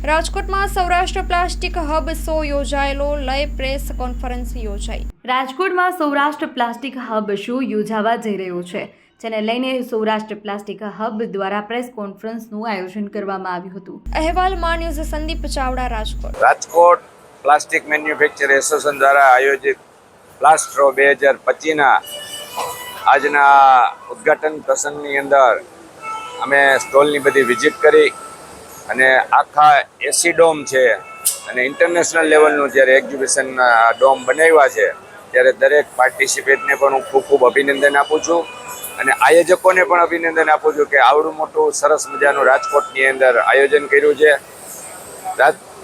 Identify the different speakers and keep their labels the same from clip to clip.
Speaker 1: રાજકોટમાં Saurashtra plastic hub show યોજાયેલો, લઈ press conference યોજાઈ।
Speaker 2: રાજકોટમાં સૌરાષ્ટ્ર પ્લાસ્ટિક હબ શો યોજાવા જઈ રહ્યો છે, જેને લઈને સૌરાષ્ટ્ર પ્લાસ્ટિક હબ દ્વારા પ્રેસ કોન્ફરન્સનું આયોજન કરવામાં આવ્યું હતું।
Speaker 1: અહેવાલ માં news Sandeep Chavda, Rajkot.
Speaker 3: Rajkot plastic manufacture association દ્વારા આયોજિત પ્લાસ્ટ્રો 2025ના આજના ઉદ્ઘાટન પ્રસંગની અંદર અમે સ્ટોલની બધી વિઝિટ કરી અને આખા એસી ડોમ છે અને ઇન્ટરનેશનલ લેવલનું જ્યારે એક્ઝિબિશન ડોમ બનાવ્યા છે ત્યારે દરેક પાર્ટિસિપેટને પણ હું ખૂબ ખૂબ અભિનંદન આપું છું અને આયોજકોને પણ અભિનંદન આપું છું કે આવડું મોટું સરસ મજાનું રાજકોટની અંદર આયોજન કર્યું છે।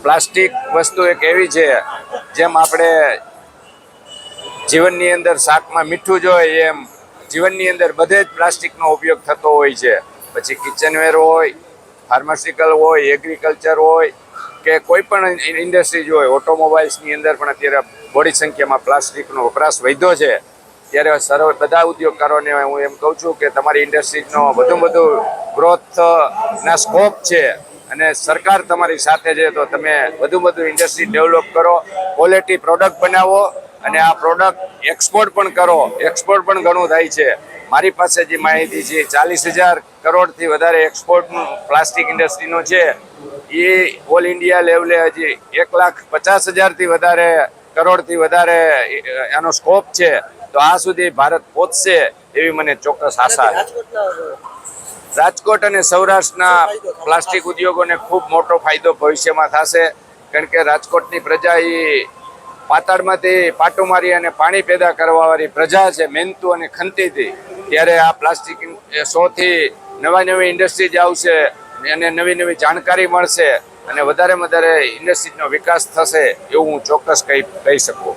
Speaker 3: પ્લાસ્ટિક વસ્તુ એક એવી છે જેમ આપણે જીવનની અંદર શાકમાં મીઠું જોઈએ એમ જીવનની અંદર બધે જ પ્લાસ્ટિકનો ઉપયોગ થતો હોય છે, પછી કિચનવેર હોય, ફાર્માસ્યુટિકલ હોય, એગ્રીકલ્ચર હોય કે કોઈ પણ ઇન્ડસ્ટ્રીઝ હોય, ઓટોમોબાઈલ્સની અંદર પણ અત્યારે મોટી સંખ્યામાં પ્લાસ્ટિકનો વપરાશ વધ્યો છે। ત્યારે બધા ઉદ્યોગકારોને હું એમ કહું છું કે તમારી ઇન્ડસ્ટ્રીઝનો વધુ ગ્રોથના સ્કોપ છે અને સરકાર તમારી સાથે છે, તો તમે વધુ ઇન્ડસ્ટ્રી ડેવલપ કરો, ક્વોલિટી પ્રોડક્ટ બનાવો અને આ પ્રોડક્ટ એક્સપોર્ટ પણ કરો। એક્સપોર્ટ પણ ઘણું થાય છે। મારી પાસે જે માહિતી છે 40,000 કરોડથી વધારે એક્સપોર્ટનું પ્લાસ્ટિક ઇન્ડસ્ટ્રીનો છે, એ ઓલ ઇન્ડિયા લેવલે હજી 1,50,000થી વધારે કરોડથી વધારે એનો સ્કોપ છે, તો આ સુધી ભારત પહોંચશે એવી મને ચોક્કસ આશા છે। રાજકોટ અને સૌરાષ્ટ્રના પ્લાસ્ટિક ઉદ્યોગોને ખૂબ મોટો ફાયદો ભવિષ્યમાં થશે, કારણ કે રાજકોટની પ્રજા એ પાતાળમાંથી પાટું મારી અને પાણી પેદા કરવાવાળી પ્રજા છે, મહેનતુ અને ખંતીથી। ત્યારે આ પ્લાસ્ટિક શોથી નવી ઇન્ડસ્ટ્રીઝ આવશે અને નવી જાણકારી મળશે અને વધારે ઇન્ડસ્ટ્રીઝનો વિકાસ થશે એવું હું ચોક્કસ કહી શકું।